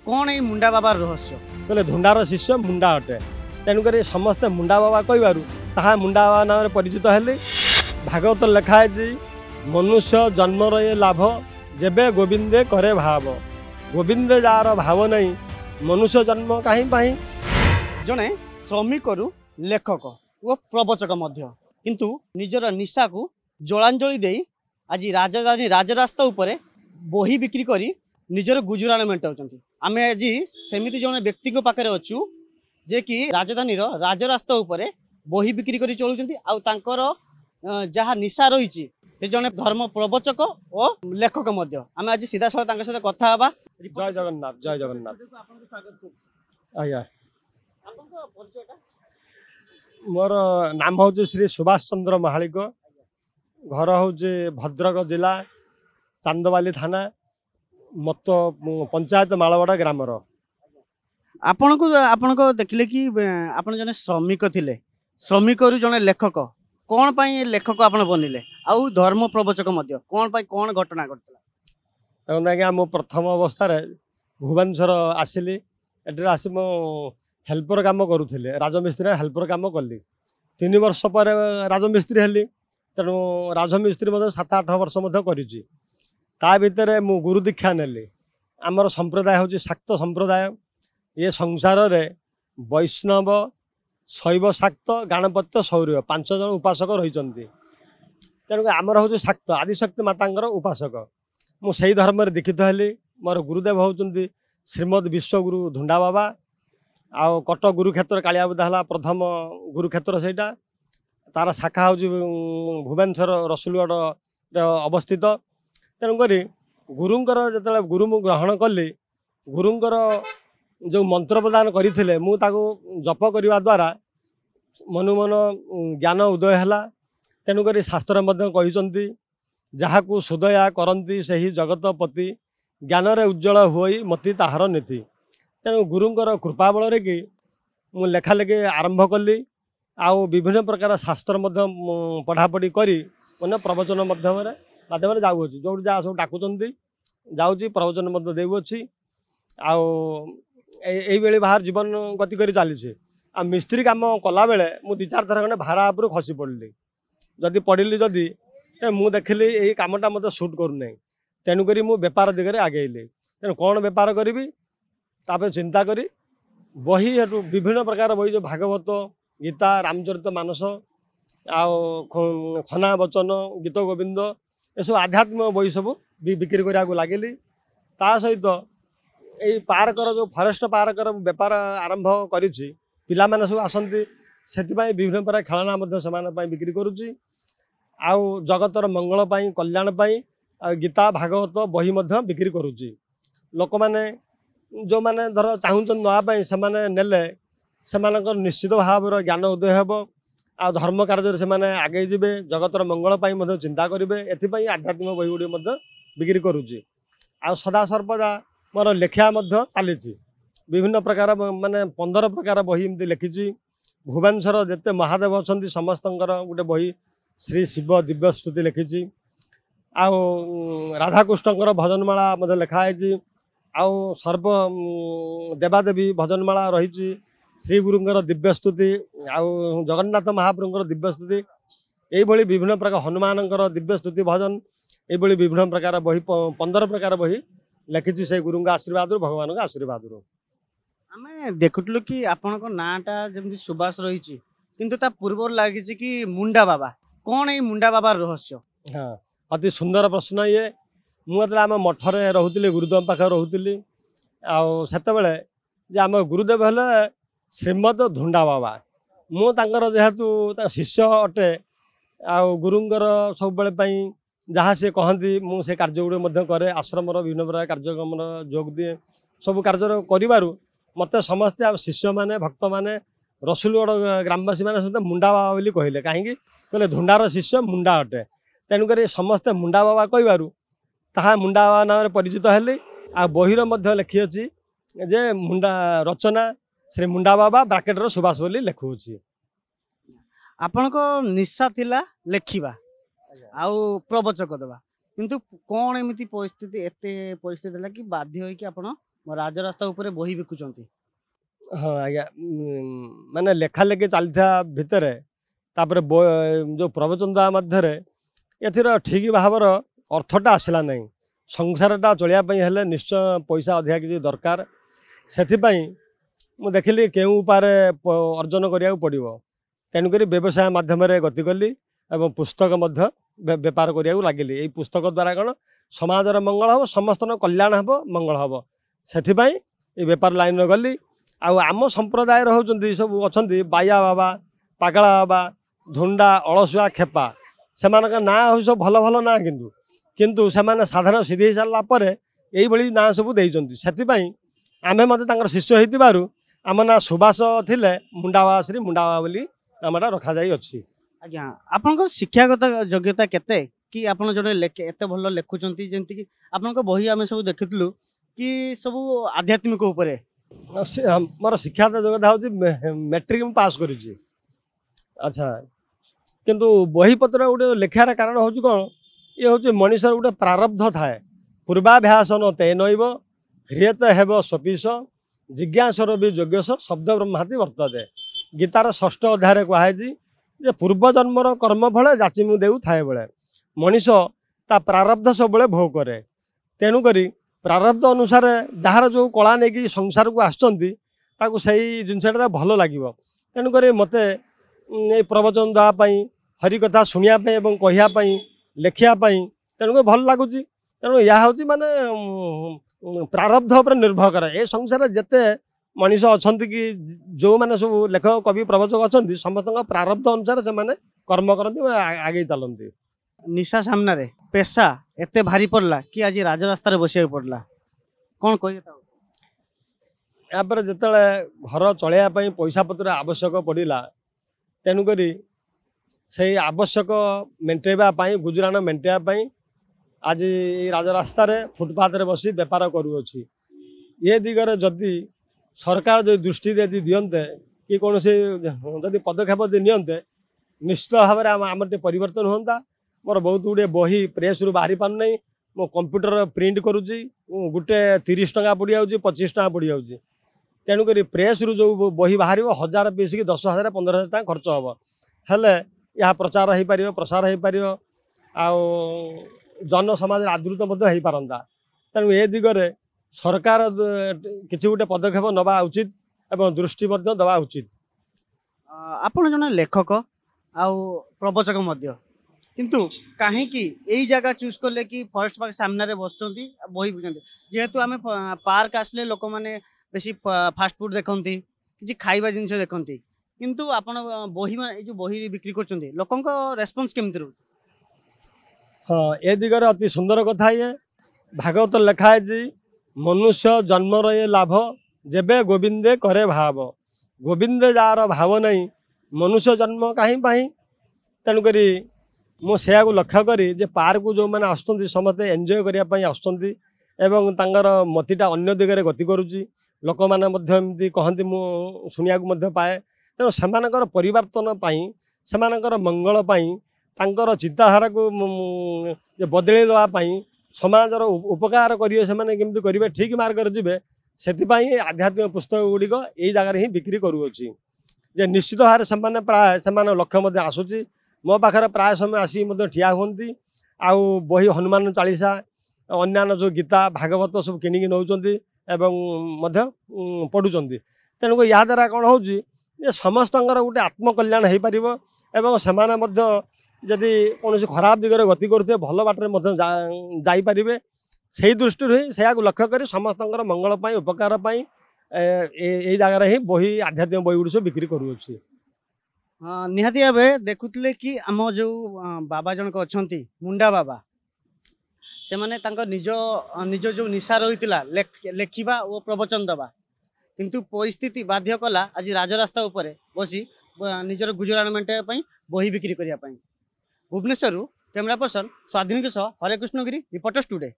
कौन ये मुंडा बाबा रहस्य कहले धुंडार शिष्य मुंडा अटे तेणुक समस्ते मुंडा बाबा कहबार ताहा मुंडा बाबा नाम परिचित हेले। भागवत लिखा है मनुष्य जन्मर ये लाभ जेबे गोविंदे करे भाव गोविंदे जार भाव नहीं मनुष्य जन्म कहीं जड़े श्रमिक लेखक वो प्रवचक किंतु निजर निशा को जलांजलि दे आज राजधानी राजरास्ता उपरे बही बिक्री करी निजर गुजराण मेटाउछंती। आमे आज सेमिति जने व्यक्ति को पाखरे अछु जे कि राजधानी राजरास्ता उपरे बही बिक्री करी चलुछंती आउ तांकर जहा निशा रही जने धर्म प्रवचक और लेखक आमे आज सीधा साधा तांकर साथ कथा हबा। जय जगन्नाथ जय जगन्नाथ आज्ञा मोर नाम हूँ श्री सुभाष चंद्र महालिक घर हूँ भद्रक जिला चांदवाली थाना मत पंचायत मालवाड़ा ग्रामर। आपण को देखिले कि आपण जने श्रमिक थिले श्रमिक रु जने लेखक कौन पाई लेखक आपण बनिले आउ धर्म प्रवचक मध्य कौन पाई कौन घटना घटला देखो मो प्रथम अवस्था भुवनेश्वर आसिली एटे आसी मो हेल्पर काम करुले राजमिस्त्री हेल्पर काम कली 3 वर्ष पर राजमिस्त्री हेली तेणु राजमिस्त्री 7-8 वर्ष कर गुरु दीक्षा नेली। आमर संप्रदाय हूँ शाक्त संप्रदाय ये संसार रे वैष्णव शैव शाक्त गणपत्य शौर्य 5 जन उपासक रही तेणुक आमर हूँ शाक्त आदिशक्ति मातांकर उपासक मुझे धर्म दीक्षित हेली। मोर गुरुदेव होती श्रीमद विश्वगुरु धुंडा बाबा आउ कटक गुरुक्षेत्र कालियाबुदा प्रथम गुरुक्षेत्र सेटा तार शाखा हूँ भुवनेश्वर रसुलगढ़ अवस्थित। तेणुक गुरुंकर जो गुरु मु ग्रहण कली गुरुंकर जो मंत्र प्रदान करते जप करने द्वारा मनु मन ज्ञान उदय है। तेणुक शास्त्र कहते जहाँ को सुदया करती से ही जगतपति ज्ञान रे उज्जवल हुई मति ताहार नीति। तेणु गुरुंकर कृपा बल कि मु लेखा लेखि आरंभ कली आउ विभिन्न प्रकार शास्त्र पढ़ापढ़ी करी मैंने प्रवचन माध्यम जाऊँगी जो जहाँ सब डाकुंट जाऊँगी प्रवचन देउछि आई बाहर जीवन गति कर चली। आ मिस्त्री काम कला बेले मु 2-4 थर खंडे भाड़ा उपर खसी पड़ली जदि पढ़ी जदि मु देखिली यही कामटा मत सुट करूना तेणुक मु बेपार दिगरे आगेली। तेणु कौन बेपार करी तापर चिंता करी बही हेतु विभिन्न प्रकार बही जो भागवत गीता रामचरित मानस आउ खना वचन गीत गोविंद एसब आध्यात्मिक बही सब बिक्री करने लगिली। ता सहित यही पार्कर जो फरेस्ट पार्कर बेपार आरंभ करी पिला माने सब आसती से विभिन्न प्रकार खेलना से बिक्री करुच्ची आउ जगतर मंगल पाई कल्याण पाई गीता भागवत बही बिक्री करुच्ची। लोक मैंने जो मैंने धर चाहूँ नापी से नेले से निश्चित भाव ज्ञान उदय हेब आ धर्म कार्य से आगे जीवे जगतर मंगल पाई चिंता करेंगे एपाई आध्यात्मिक बही गुड़ी बिक्री करुच्ची। आ सदा सर्वदा मोर लेखा चली विभिन्न प्रकार माने 15 प्रकार बही एमती लिखी। भुवनेश्वर जिते महादेव अच्छा समस्त गोटे बही श्री शिव दिव्य स्तुति लिखी आउ राधाकृष्ण भजनमाला लिखाई आउ सर्व देवादेवी भजनमाला रही श्री गुरुंर दिव्य स्तुति आउ जगन्नाथ महाप्रभुंर दिव्य स्तुति यही विभिन्न प्रकार हनुमान दिव्य स्तुति भजन ये विभिन्न प्रकार बही 15 प्रकार बही लिखी से गुरु आशीर्वाद भगवान का आशीर्वाद आमे देखुलु कि आपण को नाटा जमती सुभाष रही किंतु ता पूर्व लगी कि मुंडा बाबा कौन ये मुंडा बाबा रहस्य। हाँ अति सुंदर प्रश्न ये मुझे आम मठरे रोली गुरुदेव पाखे रोली आते आम गुरुदेव हेले श्रीमद धुंडा बाबा मुझे जेहेतु शिष्य अटे आउ गुरुंर सब जहाँ सी कहती मुझे कार्य गुड़े करे आश्रम विभिन्न प्रकार कार्यक्रम जोग दिए सब कार्य कर मत समस्ते शिष्य मैंने भक्त मैंने रसुलगढ़ ग्रामवासी मैंने मुंडा बाबा बोली कहले कहीं कहले धुंडार शिष्य मुंडा अटे तेणुक समस्ते मुंडा बाबा कहबार ताहा मुंडा बाबा नाम परिचित हेली। आ बहीर लिखी अच्छी जे मुंडा रचना श्री मुंडा बाबा ब्राकेटर सुभाष बोली लिखुची। आपण को निशा थिला लेखिबा आउ प्रवचक देवा किंतु कौन एमती परिस्थिति एते परिस्थिति कि बाध्य होई कि आपण ରାଜରାସ୍ତା ଉପରେ ବହି ବିକୁଛନ୍ତି। ହଁ ଆଜ୍ଞା, ମାନେ ଲେଖା ଲେଖି ଚାଲିଥିବା ଭିତରେ ତାପରେ ଯେଉଁ ପ୍ରବଚନ ଦେବା ମଧ୍ୟରେ ଏଥିର ଠିକ୍ ଭାବର ଅର୍ଥଟା ଆସିଲା ନାହିଁ। ସଂସାରଟା ଚଳିବା ପାଇଁ ହେଲେ ନିଶ୍ଚୟ ପଇସା ଅଧିକା କିଛି ଦରକାର। ସେଥିପାଇଁ ମୁଁ ଦେଖିଲି କେଉଁ ଉପାୟରେ ଅର୍ଜନ କରିବାକୁ ପଡ଼ିବ। ତେଣୁକରି ବ୍ୟବସାୟ ମାଧ୍ୟମରେ ଗତି କଲି ଏବଂ ପୁସ୍ତକ ମଧ୍ୟ ବେପାର କରିବାକୁ ଲାଗିଲି। ଏଇ ପୁସ୍ତକ ଦ୍ୱାରା କ'ଣ ସମାଜର ମଙ୍ଗଳ ହେବ, ସମସ୍ତଙ୍କର କଲ୍ୟାଣ ହେବ, ମଙ୍ଗଳ ହେବ। ସେଥିପାଇଁ ଏ ବେପାର ଲାଇନ୍ରେ ଗଲି। ଆଉ ଆମ ସମ୍ପ୍ରଦାୟର ହେଉଛନ୍ତି ସବୁ ଅଛନ୍ତି ବାୟା ବାବା, ପାଗଳା ବାବା, ଧୁଣ୍ଡା, ଅଳସୁଆ, ଖେପା। ସେମାନଙ୍କ ନାଁ ହେଉଛି ସବୁ ଭଲ ଭଲ ନାଁ, କିନ୍ତୁ ସେମାନେ ସାଧାରଣ ସିଦ୍ଧି ହେଇସାରିଲା ପରେ ଏଇଭଳି ନାଁ ସବୁ ଦେଇଛନ୍ତି। ସେଥିପାଇଁ ଆମେ ମଧ୍ୟ ତାଙ୍କର ଶିଷ୍ୟ ହେଇଥିବାରୁ ଆମ ନାଁ ସୁବାସ ଥିଲେ ମୁଣ୍ଡାବା ଶ୍ରୀ ମୁଣ୍ଡାବା ବୋଲି ନାମଟା ରଖାଯାଇଅଛି। ଆଜ୍ଞା, ଆପଣଙ୍କର ଶିକ୍ଷାଗତ ଯୋଗ୍ୟତା କେତେ? କି ଆପଣ ଜଣେ ଏତେ ଭଲ ଲେଖୁଛନ୍ତି, ଯେମିତିକି ଆପଣଙ୍କ ବହି ଆମେ ସବୁ ଦେଖିଥିଲୁ କି ସବୁ ଆଧ୍ୟାତ୍ମିକ ଉପରେ। ମୋର ଶିକ୍ଷାଗତ ଯୋଗ୍ୟତା ହେଉଛି ମେଟ୍ରିକ୍ ମୁଁ ପାସ୍ କରିଛି। ଆଚ୍ଛା, କିନ୍ତୁ ବହିପତ୍ର ଗୋଟେ ଲେଖିବାର କାରଣ ହେଉଛି କ'ଣ, ଇଏ ହେଉଛି ମଣିଷର ଗୋଟେ ପ୍ରାରବ୍ଧ ଥାଏ। ପୂର୍ବାଭ୍ୟାସନ ତେ ନଇବ ହ୍ରିୟତ ହେବ ସପିସ ଜିଜ୍ଞାସର ବି ଯୋଗ୍ୟସ ଶବ୍ଦ ବ୍ରହ୍ମାତି ବର୍ତ୍ତତେ। ଗୀତାର 6ଠ ଅଧ୍ୟାୟରେ କୁହାଯାଇଛି ଯେ ପୂର୍ବଜନ୍ମର କର୍ମ ଫଳେ ଯାଚିମୁ ଦେଉ ଥାଏ ବେଳେ। ମଣିଷ ତା ପ୍ରାରବ୍ଧ ସବୁବେଳେ ଭୋଗ କରେ। ତେଣୁକରି ପ୍ରାରବ୍ଧ ଅନୁସାରେ ଯାହାର ଯେଉଁ କଳା ନେଇକି ସଂସାରକୁ ଆସିଛନ୍ତି ତାକୁ ସେଇ ଜିନିଷଟା ଭଲ ଲାଗିବ। ତେଣୁକରି ମୋତେ ଏଇ ପ୍ରବଚନ ଦେବା ପାଇଁ, ହରିକଥା ଶୁଣିବା ପାଇଁ ଏବଂ କହିବା ପାଇଁ, ଲେଖିବା ପାଇଁ ତେଣୁକରି ଭଲ ଲାଗୁଛି। ତେଣୁ ଏହା ହେଉଛି ମାନେ ପ୍ରାରବ୍ଧ ଉପରେ ନିର୍ଭର କରେ। ଏ ସଂସାରରେ ଯେତେ ମଣିଷ ଅଛନ୍ତି କି ଯେଉଁମାନେ ସବୁ ଲେଖକ, କବି, ପ୍ରବଚକ ଅଛନ୍ତି, ସମସ୍ତଙ୍କ ପ୍ରାରବ୍ଧ ଅନୁସାରେ ସେମାନେ କର୍ମ କରନ୍ତି ବା ଆଗେଇ ଚାଲନ୍ତି। ନିଶା ସାମ୍ନାରେ ପେଶା ଏତେ ଭାରି ପଡ଼ିଲା କି ଆଜି ରାଜରାସ୍ତାରେ ବସିବାକୁ ପଡ଼ିଲା, କ'ଣ କହିବେ ତାକୁ? ଏହାପରେ ଯେତେବେଳେ ଘର ଚଳାଇବା ପାଇଁ ପଇସା ପତ୍ର ଆବଶ୍ୟକ ପଡ଼ିଲା, ତେଣୁକରି ସେଇ ଆବଶ୍ୟକ ମେଣ୍ଟେଇବା ପାଇଁ, ଗୁଜୁରାଣ ମେଣ୍ଟେଇବା ପାଇଁ ଆଜି ରାଜରାସ୍ତାରେ ଫୁଟପାଥରେ ବସି ବେପାର କରୁଅଛି। ଏ ଦିଗରେ ଯଦି ସରକାର ଯଦି ଦୃଷ୍ଟି ଯଦି ଦିଅନ୍ତେ କି କୌଣସି ଯଦି ପଦକ୍ଷେପ ଯଦି ନିଅନ୍ତେ, ନିଶ୍ଚିତ ଭାବରେ ଆମର ଟିକେ ପରିବର୍ତ୍ତନ ହୁଅନ୍ତା। ମୋର ବହୁତ ଗୁଡ଼ିଏ ବହି ପ୍ରେସ୍ରୁ ବାହାରି ପାରୁନାହିଁ। ମୁଁ କମ୍ପ୍ୟୁଟର ପ୍ରିଣ୍ଟ କରୁଛି, ଗୋଟେ 30 ଟଙ୍କା ପଡ଼ିଯାଉଛି, 25 ଟଙ୍କା ପଡ଼ିଯାଉଛି। ତେଣୁକରି ପ୍ରେସ୍ରୁ ଯେଉଁ ବହି ବାହାରିବ 1000 ପିସ୍ କି 10,000, 15,000 ଟଙ୍କା ଖର୍ଚ୍ଚ ହେବ। ହେଲେ ଏହା ପ୍ରଚାର ହେଇପାରିବ, ପ୍ରସାର ହେଇପାରିବ, ଆଉ ଜନସମାଜରେ ଆଦୃତ ମଧ୍ୟ ହେଇପାରନ୍ତା। ତେଣୁ ଏ ଦିଗରେ ସରକାର କିଛି ଗୋଟେ ପଦକ୍ଷେପ ନେବା ଉଚିତ ଏବଂ ଦୃଷ୍ଟି ମଧ୍ୟ ଦେବା ଉଚିତ। ଆପଣ ଜଣେ ଲେଖକ ଆଉ ପ୍ରବଚକ ମଧ୍ୟ, କିନ୍ତୁ କାହିଁକି ଏଇ ଜାଗା ଚୁଜ୍ କଲେ କି ଫରେଷ୍ଟ ପାର୍କ ସାମ୍ନାରେ ବସୁଛନ୍ତି, ବହି ବିକନ୍ତି? ଯେହେତୁ ଆମେ ପାର୍କ ଆସିଲେ ଲୋକମାନେ ବେଶୀ ଫାଷ୍ଟଫୁଡ୍ ଦେଖନ୍ତି, କିଛି ଖାଇବା ଜିନିଷ ଦେଖନ୍ତି, କିନ୍ତୁ ଆପଣ ବହି, ଏଇ ଯେଉଁ ବହି ବିକ୍ରି କରୁଛନ୍ତି, ଲୋକଙ୍କ ରେସ୍ପନ୍ସ କେମିତି ରହୁଛି? ହଁ, ଏ ଦିଗରେ ଅତି ସୁନ୍ଦର କଥା। ଇଏ ଭାଗବତ ଲେଖା ହେଇଛି, ମନୁଷ୍ୟ ଜନ୍ମର ଏ ଲାଭ ଯେବେ ଗୋବିନ୍ଦେ କରେ ଭାବ। ଗୋବିନ୍ଦେ ଯାହାର ଭାବ ନାହିଁ, ମନୁଷ୍ୟ ଜନ୍ମ କାହିଁ ପାଇଁ? ତେଣୁକରି ମୁଁ ସେୟାକୁ ଲକ୍ଷ୍ୟ କରି ଯେ ପାର୍କକୁ ଯେଉଁମାନେ ଆସୁଛନ୍ତି ସମସ୍ତେ ଏନ୍ଜୟ କରିବା ପାଇଁ ଆସୁଛନ୍ତି ଏବଂ ତାଙ୍କର ମତିଟା ଅନ୍ୟ ଦିଗରେ ଗତି କରୁଛି। ଲୋକମାନେ ମଧ୍ୟ ଏମିତି କହନ୍ତି, ମୁଁ ଶୁଣିବାକୁ ମଧ୍ୟ ପାଏ। ତେଣୁ ସେମାନଙ୍କର ପରିବର୍ତ୍ତନ ପାଇଁ, ସେମାନଙ୍କର ମଙ୍ଗଳ ପାଇଁ, ତାଙ୍କର ଚିନ୍ତାଧାରାକୁ ବଦଳେଇ ଦେବା ପାଇଁ, ସମାଜର ଉପକାର କରିବେ, ସେମାନେ କେମିତି କରିବେ, ଠିକ୍ ମାର୍ଗରେ ଯିବେ, ସେଥିପାଇଁ ଆଧ୍ୟାତ୍ମିକ ପୁସ୍ତକ ଗୁଡ଼ିକ ଏଇ ଜାଗାରେ ହିଁ ବିକ୍ରି କରୁଅଛି। ଯେ ନିଶ୍ଚିତ ଭାବରେ ସେମାନେ ପ୍ରାୟ ସେମାନଙ୍କ ଲକ୍ଷ୍ୟ ମଧ୍ୟ ଆସୁଛି। ମୋ ପାଖରେ ପ୍ରାୟ ସମୟ ଆସିକି ମଧ୍ୟ ଠିଆ ହୁଅନ୍ତି। ଆଉ ବହି ହନୁମାନ ଚାଳିଶା, ଅନ୍ୟାନ୍ୟ ଯେଉଁ ଗୀତା, ଭାଗବତ ସବୁ କିଣିକି ନେଉଛନ୍ତି ଏବଂ ମଧ୍ୟ ପଢ଼ୁଛନ୍ତି। ତେଣୁକରି ଏହାଦ୍ୱାରା କ'ଣ ହେଉଛି ଯେ ସମସ୍ତଙ୍କର ଗୋଟେ ଆତ୍ମକଲ୍ୟାଣ ହେଇପାରିବ ଏବଂ ସେମାନେ ମଧ୍ୟ ଯଦି କୌଣସି ଖରାପ ଦିଗରେ ଗତି କରୁଥିବେ ଭଲ ବାଟରେ ମଧ୍ୟ ଯାଇପାରିବେ। ସେହି ଦୃଷ୍ଟିରୁ ହିଁ ସେୟାକୁ ଲକ୍ଷ୍ୟ କରି ସମସ୍ତଙ୍କର ମଙ୍ଗଳ ପାଇଁ, ଉପକାର ପାଇଁ ଏଇ ଜାଗାରେ ହିଁ ବହି, ଆଧ୍ୟାତ୍ମିକ ବହି ଗୁଡ଼ିକ ସବୁ ବିକ୍ରି କରୁଅଛି। ହଁ, ନିହାତି ଭାବେ ଦେଖୁଥିଲେ କି ଆମ ଯେଉଁ ବାବା ଜଣକ ଅଛନ୍ତି, ମୁଣ୍ଡା ବାବା, ସେମାନେ ତାଙ୍କ ନିଜ ଯେଉଁ ନିଶା ରହିଥିଲା ଲେଖିବା ଓ ପ୍ରବଚନ ଦେବା, କିନ୍ତୁ ପରିସ୍ଥିତି ବାଧ୍ୟ କଲା ଆଜି ରାଜରାସ୍ତା ଉପରେ ବସି ନିଜର ଗୁଜୁରାଣ ମେଣ୍ଟାଇବା ପାଇଁ, ବହି ବିକ୍ରି କରିବା ପାଇଁ। ଭୁବନେଶ୍ୱରରୁ କ୍ୟାମେରା ପର୍ସନ ସ୍ୱାଧୀନଙ୍କ ସହ ହରେକୃଷ୍ଣ ଗିରି, ରିପୋର୍ଟର୍ସ ଟୁଡେ।